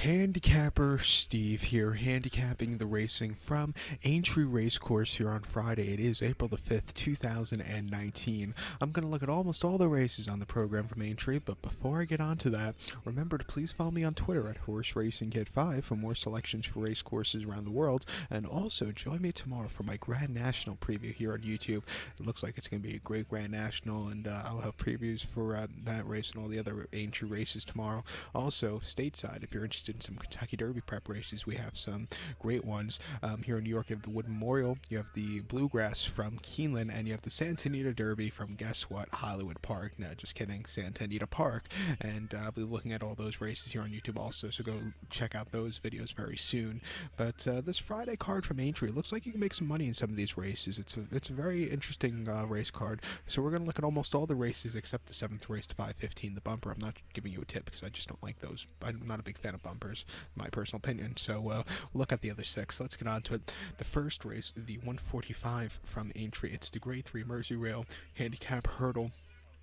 Handicapper Steve here, handicapping the racing from Aintree Racecourse here on Friday. It is April the 5th, 2019. I'm going to look at almost all the races on the program from Aintree, but before I get on to that, remember to please follow me on Twitter at HorseRacingKid5 for more selections for race courses around the world, and also join me tomorrow for my Grand National preview here on YouTube. It looks like it's going to be a great Grand National, and I'll have previews for that race and all the other Aintree races tomorrow. Also, stateside, if you're interested in some Kentucky Derby prep races, we have some great ones. Here in New York, you have the Wood Memorial, you have the Bluegrass from Keeneland, and you have the Santa Anita Derby from, guess what, Hollywood Park. No, just kidding, Santa Anita Park. And I'll be looking at all those races here on YouTube also, so go check out those videos very soon. But this Friday card from Aintree, looks like you can make some money in some of these races. It's a very interesting race card. So we're going to look at almost all the races except the 7th race, the 5:15, the bumper. I'm not giving you a tip because I just don't like those. I'm not a big fan of bumpers, my personal opinion. So we'll look at the other 6. Let's get on to it. The first race, the 145 from Aintree. It's the Grade 3 Mersey Rail Handicap Hurdle.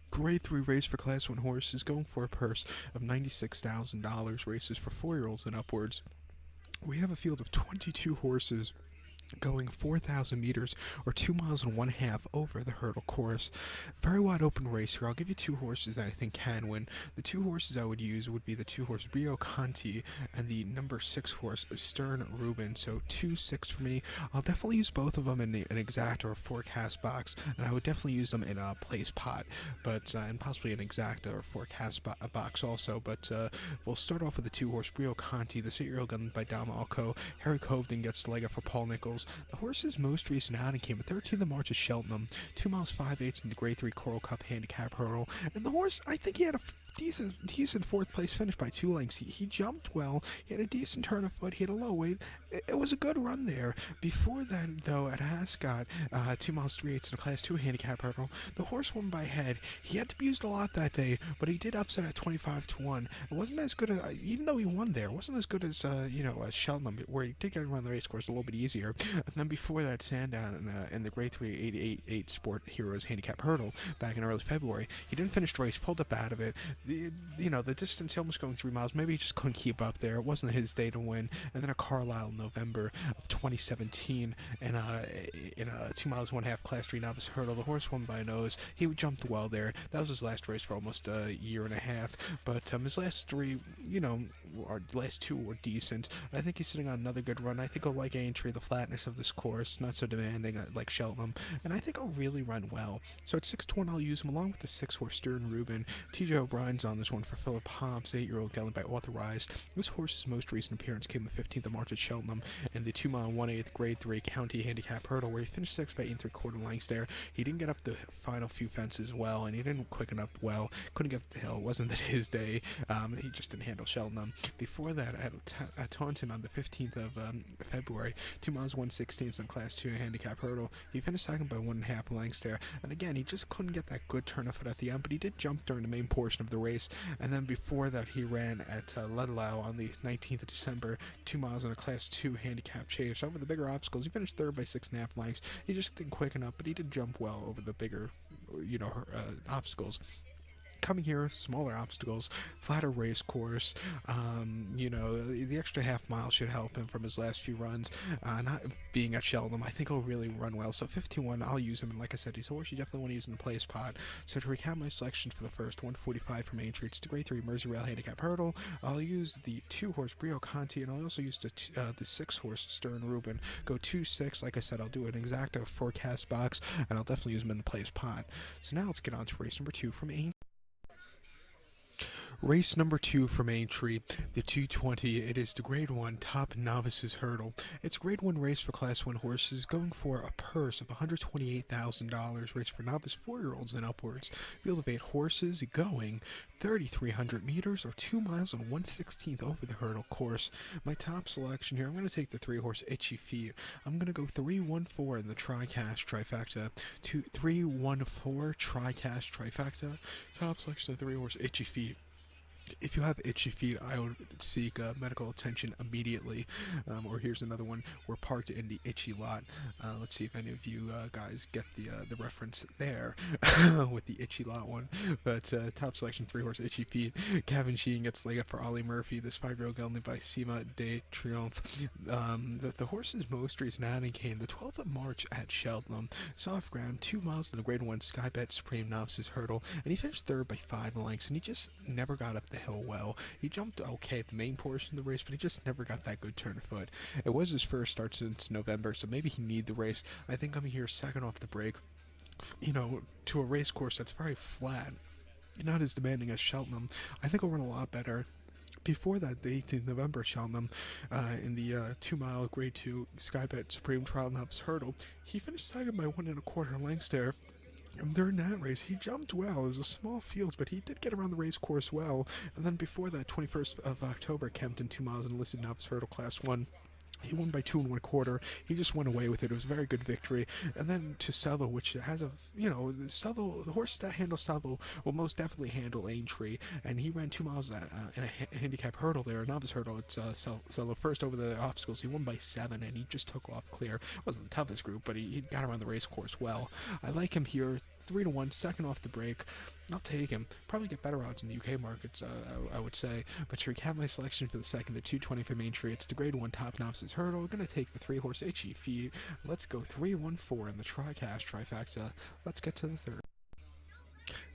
Grade 3 race for Class 1 horses, going for a purse of $96,000. Races for 4-year-olds and upwards. We have a field of 22 horses going 4,000 meters or 2 miles and 1/2 over the hurdle course. Very wide open race here. I'll give you 2 horses that I think can win. The 2 horses I would use would be the 2 horse Brio Conti and the number 6 horse Stern Reuben. So 2-6 for me. I'll definitely use both of them in an exact or forecast box, and I would definitely use them in a place pot, but and possibly an exact or forecast box also. But we'll start off with the 2 horse Brio Conti, the 8-year-old gun by Dom Alco. Harry Coveton gets the leg up for Paul Nichols. The horse's most recent outing came at 13th of March at Cheltenham, 2 miles 5/8 in the Grade 3 Coral Cup Handicap Hurdle, and the horse, I think he had a decent 4th place finish by 2 lengths. He jumped well, he had a decent turn of foot, he had a low weight. It was a good run there. Before that, though, at Ascot, 2 miles 3/8 in a Class 2 Handicap Hurdle, the horse won by head. He had to be used a lot that day, but he did upset at 25-1. It wasn't as good as, even though he won there, it wasn't as good as, as Cheltenham, where he did get around the race course a little bit easier. And then before that, Sandown in the Grade 3 888 Sport Heroes Handicap Hurdle back in early February, he didn't finish the race, pulled up out of it. The distance, he almost going 3 miles. Maybe he just couldn't keep up there. It wasn't his day to win. And then at Carlisle in November of 2017, in a 2 miles 1/2 Class 3 novice hurdle, the horse won by a nose. He jumped well there. That was his last race for almost a year and a half. But his last 3, or last 2 were decent. I think he's sitting on another good run. I think he'll like Aintree, the flatness of this course, not so demanding like Cheltenham, and I think he'll really run well. So at 6-1, I'll use him along with the 6 horse Stern Reuben. TJ O'Brien's on this one for Philip Hobbs, 8-year-old gelding by Authorized. This horse's most recent appearance came the 15th of March at Cheltenham in the 2 mile 1/8 Grade 3 County Handicap Hurdle, where he finished 6th by 8 3/4 lengths there. He didn't get up the final few fences well, and he didn't quicken up well. Couldn't get up the hill. It wasn't that his day. He just didn't handle Cheltenham. Before that, at Taunton on the 15th of February, 2 miles 1/16 in Class 2 Handicap Hurdle, he finished second by 1.5 lengths there. And again, he just couldn't get that good turn of foot at the end, but he did jump during the main portion of the race. And then before that, he ran at Ledlow on the 19th of December, 2 miles in a Class 2 Handicap Chase. Over the bigger obstacles, he finished 3rd by 6.5 lengths. He just didn't quicken up, but he did jump well over the bigger, obstacles. Coming here, smaller obstacles, flatter race course. The extra half mile should help him from his last few runs. Not being at Cheltenham, I think he'll really run well. So 15-1, I'll use him. And like I said, he's a horse you definitely want to use in the place pot. So to recap my selections for the first 145 from Aintree, it's the Grade 3 Mersey Rail Handicap Hurdle. I'll use the 2 horse Brio Conti, and I'll also use the 6 horse Stern Reuben. Go 2-6. Like I said, I'll do an exact forecast box, and I'll definitely use him in the place pot. So now let's get on to race number 2 from Aintree. Race number 2 from Aintree, the 220. It is the Grade 1 Top Novices Hurdle. It's a Grade 1 race for Class 1 horses, going for a purse of $128,000. Race for novice 4-year-olds and upwards. Field of 8 horses going 3,300 meters or 2 miles and 1/16 over the hurdle course. My top selection here, I'm going to take the 3 horse Itchy Feet. I'm going to go 3-1-4 in the TriCash trifecta. 3-1-4 TriCash trifecta. Top selection of 3 horse Itchy Feet. If you have itchy feet, I would seek medical attention immediately. Or here's another one: we're parked in the itchy lot. Let's see if any of you guys get the reference there with the itchy lot one. But top selection, 3-horse itchy feet. Gavin Sheehan gets leg up for Ollie Murphy. This 5-year-old gelding by Sima de Triomphe. The horse's most recent outing came the 12th of March at Cheltenham. Soft ground, 2 miles in the Grade 1 Sky Bet Supreme Novices Hurdle, and he finished third by 5 lengths, and he just never got up the hill well. He jumped okay at the main portion of the race, but he just never got that good turn of foot. It was his first start since November, so maybe he needed the race. I think I'm here second off the break, to a race course that's very flat, not as demanding as Cheltenham. I think I'll run a lot better. Before that, the 18th of November, Cheltenham, in the 2-mile Grade 2 Sky Bet Supreme Trial Novice Hurdle, he finished second by 1.25 lengths there. And during that race, he jumped well. It was a small field, but he did get around the race course well. And then before that, 21st of October, Kempton, 2 miles in listed novice hurdle class 1. He won by 2 1/4. He just went away with it. It was a very good victory. And then to Cello, which has the horse that handles Cello will most definitely handle Aintree. And he ran 2 miles in a handicap hurdle there, a novice hurdle. It's Cello first over the obstacles. He won by 7, and he just took off clear. It wasn't the toughest group, but he got around the race course well. I like him here. 3-1, second off the break. I'll take him. Probably get better odds in the UK markets, I would say. But to recap my selection for the second, the 220 from Aintree, it's the Grade 1 Top Novices Hurdle. I'm going to take the 3-horse Itchy Feet. Let's go 3-1-4 in the TriCash trifecta. Let's get to the third.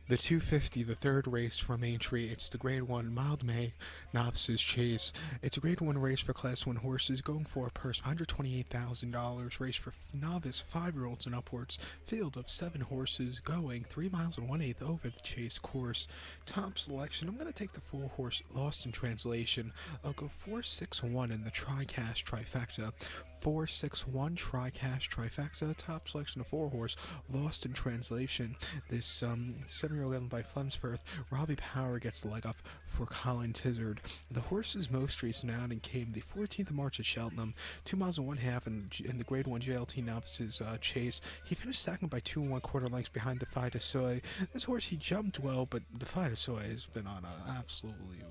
The 250, the third race from Aintree, it's the Grade 1 Mildmay Novices Chase. It's a Grade 1 race for Class 1 horses, going for a purse of $128,000. Race for novice 5-year-olds and upwards. Field of 7 horses going 3 miles and 1/8 over the Chase course. Top selection, I'm going to take the 4-horse Lost in Translation. I'll go 4-6-1 in the TriCash trifecta. 4-6-1 TriCash trifecta. Top selection of 4-horse Lost in Translation. This 7-year-old gelding by Flemsforth. Robbie Power gets the leg up for Colin Tizard. The horse's most recent outing came the 14th of March at Cheltenham. 2 miles and 1/2 in the Grade 1 JLT Novices Chase. He finished second by 2 1/4 lengths behind Defy de Soy. This horse, he jumped well, but Defy de Soy has been on an absolutely,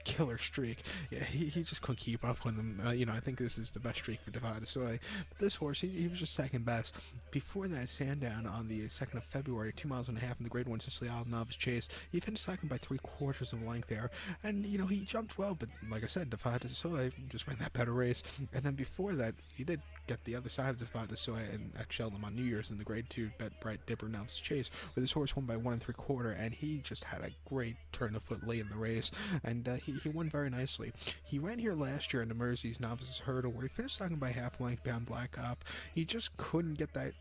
killer streak. Yeah, he just couldn't keep up with him. I think this is the best streak for Defy de Soy. But this horse, he was just second best. Before that, Sandown on the 2nd of February, 2 miles and 1/2 in the Grade 1 Sicily Isle Novice Chase. He finished second by 3/4 of a length there. And, he jumped well, but like I said, Defy de Soy just ran that better race. And then before that, he did get the other side of Defy de Soy at Cheltenham on New Year's in the Grade 2 Bet Bright Dipper Novice Chase, where this horse won by 1 3/4, and he just had a great turn of foot late in the race, and he won very nicely. He ran here last year in the Mersey's Novices Hurdle, where he finished second by half length behind Black Op. He just couldn't get that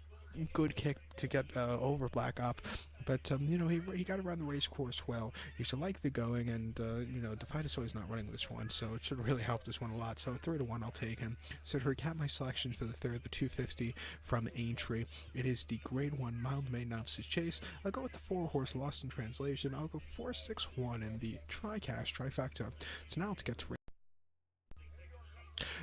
good kick to get over Black Op, but he got around the race course well. He should like the going, and Defy de Soy is not running this one, so it should really help this one a lot. So 3-1, I'll take him. So to recap my selections for the third, the 250 from Aintree, it is the Grade 1 Mildmay Novices Chase. I'll go with the 4-horse Lost in Translation. I'll go 4-6-1 in the TriCash trifecta. So now let's get to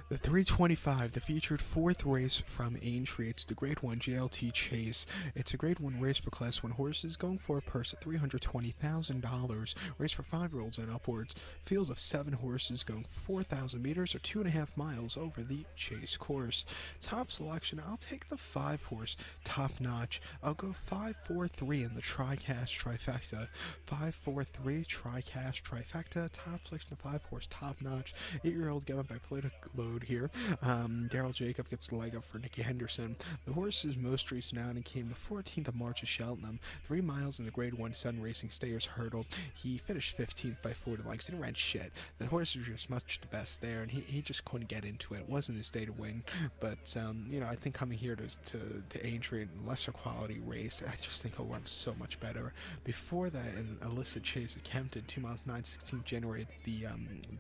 the 325, the featured 4th race from Aintree. It's the Grade 1 JLT Chase. It's a Grade 1 race for Class 1 horses, going for a purse of $320,000. Race for 5-year-olds and upwards. Field of 7 horses going 4,000 meters or 2.5 miles over the Chase course. Top selection, I'll take the 5-horse Top Notch. I'll go 5-4-3 in the TriCash trifecta. 5-4-3 TriCash trifecta. Top selection of 5-horse Top Notch. 8-year-old gelding by Political Load here. Daryl Jacob gets the leg up for Nicky Henderson. The horse's most recent outing came the 14th of March at Cheltenham. 3 miles in the Grade 1 Sun Racing Stayers Hurdle. He finished 15th by 4 lengths. He ran shit. The horse was just much the best there, and he just couldn't get into it. It wasn't his day to win, but I think coming here to Aintree in lesser quality race, I just think he'll run so much better. Before that, in a listed chase at Kempton, 2 miles 9/16 January the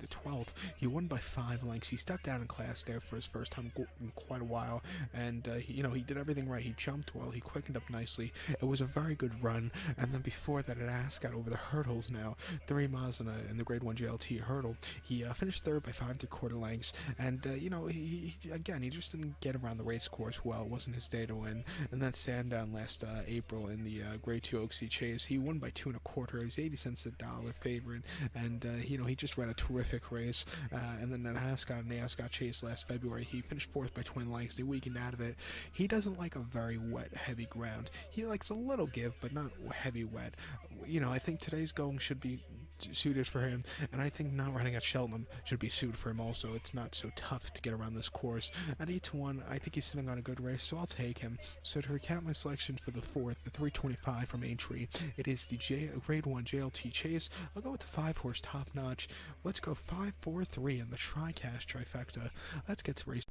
12th, he won by 5 lengths. He stepped down in class there for his first time in quite a while, and he did everything right. He jumped well, he quickened up nicely. It was a very good run, and then before that at Ascot over the hurdles now, 3 miles in the Grade 1 JLT hurdle, he finished third by 5 3/4 lengths, and he just didn't get around the race course well. It wasn't his day to win. And then Sandown last April in the Grade 2 Oaksey Chase, he won by 2 1/4. He was 80 cents a dollar favorite, and he just ran a terrific race. And then at Ascot, in the Ascot Chase last February, he finished fourth by 20 lengths. He weakened out of it. He doesn't like a very wet, heavy ground. He likes a little give, but not heavy wet. I think today's going should be suited for him, and I think not running at Cheltenham should be suited for him also. It's not so tough to get around this course. At 8-1, I think he's sitting on a good race, so I'll take him. So to recap my selection for the fourth, the 325 from Aintree, it is the Grade 1 JLT Chase. I'll go with the 5-horse Top Notch. Let's go 5-4-3 in the trifecta. Let's get to race.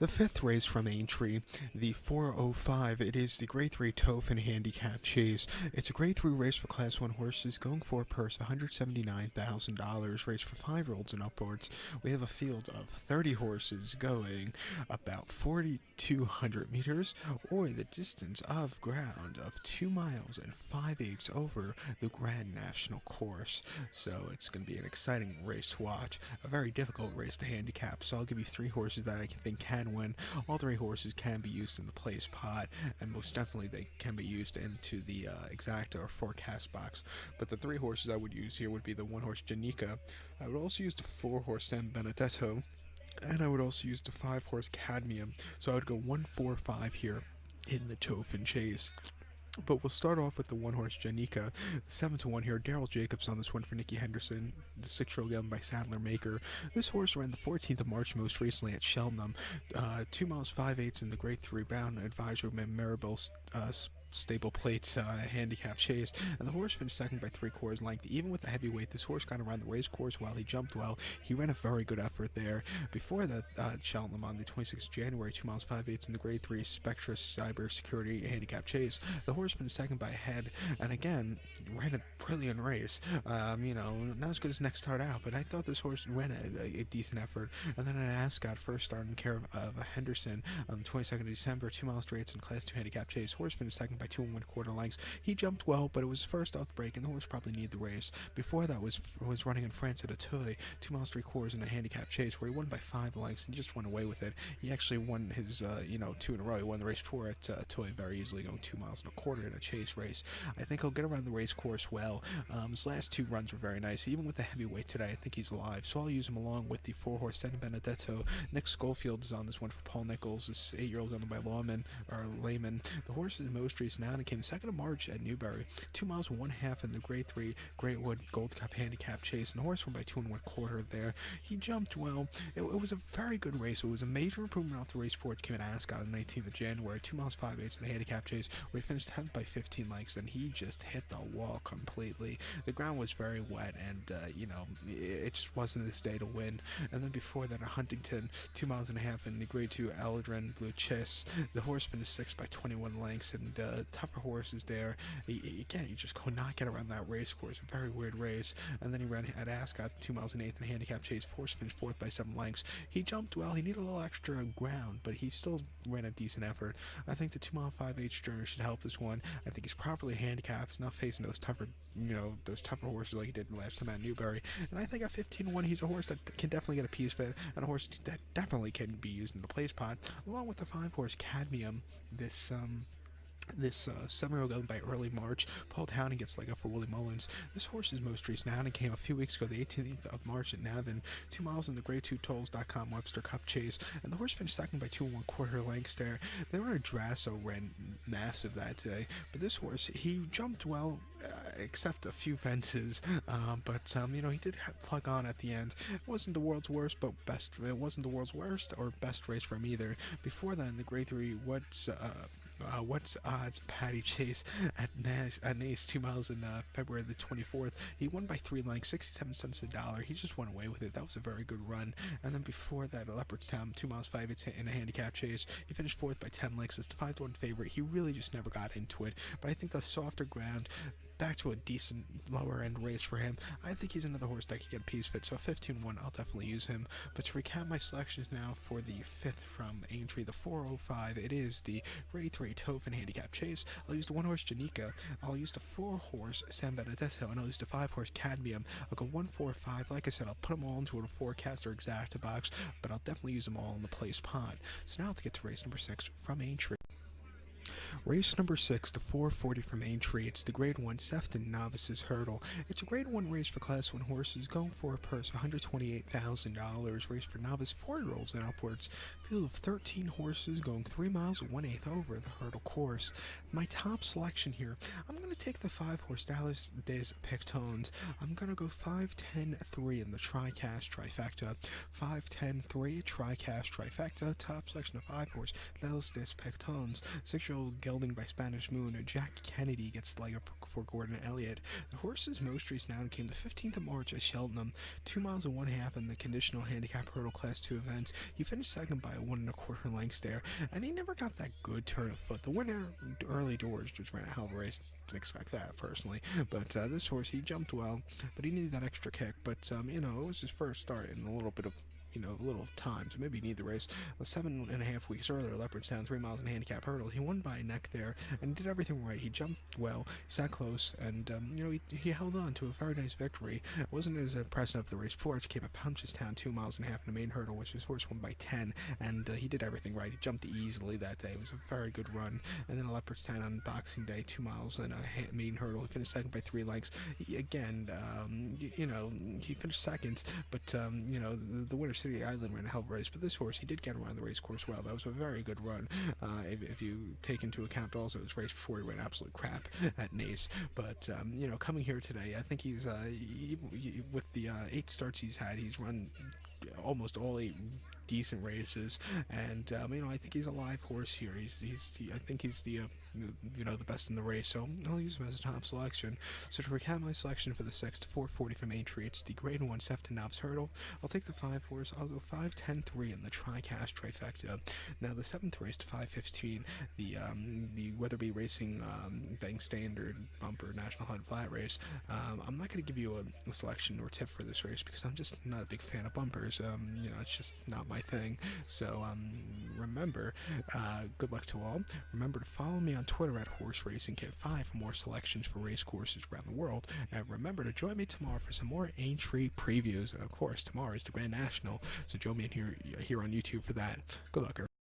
The fifth race from Aintree, the 405, it is the Grade 3 Toph and Handicap Chase. It's a Grade 3 race for Class 1 horses, going for a purse of $179,000, race for 5-year-olds and upwards. We have a field of 30 horses going about 4,200 meters, or the distance of ground of 2 miles and 5/8 over the Grand National Course. So it's going to be an exciting race to watch, a very difficult race to handicap. So I'll give you 3 horses that I think can win. All 3 horses can be used in the place pot, and most definitely they can be used into the exacta or forecast box. But the 3 horses I would use here would be the 1-horse Janica. I would also use the 4-horse San Benedetto, and I would also use the 5-horse Cadmium. So I would go 1-4-5 here in the Toph Chase. But we'll start off with the 1-horse Janica. 7-1 here. Daryl Jacobs on this one for Nicky Henderson. The 6-year-old given by Sadler Maker. This horse ran the 14th of March most recently at Cheltenham. 2 miles 5/8 in the Grade 3 Bound Advisor Maribel stable plates handicap chase, and the horse finished second by 3/4 length. Even with the heavyweight, this horse got around the race course while he jumped well. He ran a very good effort there. Before that, Cheltenham on the 26th of January, 2 miles 5/8 in the Grade 3 Spectra Cyber Security handicap chase. The horse finished second by a head, and again ran a brilliant race. Not as good as next start out, but I thought this horse ran a decent effort. And then at Ascot, first start in care of Henderson on the 22nd of December, 2 miles 3/8 in Class 2 handicap chase. Horse finished second by 2 1/4 lengths. He jumped well, but it was first off the break, and the horse probably needed the race. Before that was running in France at Auteuil, 2 miles 3/4 in a handicap chase, where he won by 5 lengths and just went away with it. He actually won his 2 in a row. He won the race before at Auteuil very easily, going 2 miles 1/4 in a chase race. I think he'll get around the race course well. His last 2 runs were very nice. Even with the heavyweight today, I think he's alive, so I'll use him along with the 4-horse San Benedetto. Nick Schofield is on this one for Paul Nichols. This 8-year-old owned by Layman. The horse is most recent now and came 2nd of March at Newbury. 2 miles 1/2 in the Grade 3 Greatwood Gold Cup handicap chase, and the horse won by 2 1/4 there. He jumped well. It was a very good race. It was a major improvement off the race report. Came at Ascot on the 19th of January, 2 miles 5/8 in a handicap chase, where he finished 10th by 15 lengths, and he just hit the wall completely. The ground was very wet, and it just wasn't his day to win. And then before that, at Huntington, 2 miles and a half in the Grade 2 Eldrin Blue Chess, the horse finished 6th by 21 lengths, and tougher horses there. You just could not get around that race course. A very weird race. And then he ran at Ascot, 2 miles and 1/8 in a handicap chase. Horse finished 4th by 7 lengths. He jumped well. He needed a little extra ground, but he still ran a decent effort. I think the 2 mile 5/8 Sterner should help this one. I think he's properly handicapped. He's not facing those tougher horses like he did last time at Newbury. And I think at 15-1, he's a horse that can definitely get a piece of it, and a horse that definitely can be used in the place pot, along with the 5-horse Cadmium. This 7-year-old owned by early March. Paul Townend gets leg up for Willie Mullins. This horse's most recent outing came a few weeks ago, the 18th of March at Navan. 2 miles in the Grade 2 Tolls.com Webster Cup chase, and the horse finished second by 2 1/4 lengths there. They were a Drasso ran massive that day, but this horse, he jumped well, except a few fences, but he did plug on at the end. It wasn't the world's worst, but best. It wasn't the world's worst or best race for him either. Before that, in the Grade 3, What's Odds Paddy Chase at Nace, 2 miles in February the 24th. He won by 3 lengths, 67 cents a dollar. He just went away with it. That was a very good run. And then before that, at Leopardstown, 2 miles 5/8 in a handicap chase. He finished 4th by 10 lengths. It's the 5-1 favorite. He really just never got into it. But I think the softer ground back to a decent lower end race for him. I think he's another horse that could get a piece fit, so 15-1, I'll definitely use him. But to recap my selections now for the 5th from Aintree, the 405, it is the grade 3 Tophin handicap chase. I'll use the 1 horse Janika, I'll use the 4 horse San Benedetto, and I'll use the 5 horse Cadmium. I'll go 1, 4, 5. Like I said, I'll put them all into a forecaster exacta box, but I'll definitely use them all in the place pot. So now let's get to race number 6 from Aintree. Race number 6, the 440 from Aintree. It's the Grade 1 Sefton Novices Hurdle. It's a Grade 1 race for Class 1 horses, going for a purse of $128,000. Race for novice 4-year-olds and upwards. Field of 13 horses, going 3 miles 1/8 over the hurdle course. My top selection here, I'm going to take the 5 horse Dallas Des Pictones. I'm going to go 5-10-3 in the TriCast trifecta. 5-10-3 TriCast trifecta. Top selection of 5 horse Dallas Des Pictones. 6-year-old Gelding by Spanish Moon. Jack Kennedy gets the leg up for Gordon Elliott. The horse's most recent outing came the 15th of March at Cheltenham, 2 miles and 1/2 in the conditional handicap hurdle class 2 events. He finished second by 1 1/4 lengths there, and he never got that good turn of foot. The winner early doors just ran a hell of a race. Didn't expect that personally, but this horse, he jumped well, but he needed that extra kick. But it was his first start in a little bit of a little time, so maybe you need the race. 7.5 weeks earlier, Leopardstown, 3 miles in handicap hurdle. He won by a neck there and did everything right. He jumped well, sat close, and he held on to a very nice victory. It wasn't as impressive the race before. It came at Punchestown, 2 miles and a half in the main hurdle, which his horse won by 10, and he did everything right. He jumped easily that day. It was a very good run. And then Leopardstown on Boxing Day, 2 miles and a main hurdle. He finished second by 3 lengths. He finished second, but the winner City Island ran a hell of a race, but this horse, he did get around the race course well. That was a very good run. If you take into account also his race before, he ran absolute crap at Nace. But coming here today, I think he's with the 8 starts he's had, he's run almost all 8 decent races, and I think he's a live horse here. I think he's the best in the race, so I'll use him as a top selection. So to recap my selection for the 6th 440 from Aintree, it's the Grade 1 Sefton Novice Hurdle. I'll take the 5 horse. I'll go 5-10-3 in the TriCast trifecta. Now the 7th race to 5:15, the Weatherby Racing Bank Standard Bumper National Hunt Flat Race. I'm not going to give you a selection or tip for this race because I'm just not a big fan of bumpers. It's just not my thing. So remember, good luck to all. Remember to follow me on Twitter at Horse Racing Kit 5 for more selections for race courses around the world. And remember to join me tomorrow for some more Aintree previews. Of course, tomorrow is the Grand National, so join me here on YouTube for that. Good luck, everyone.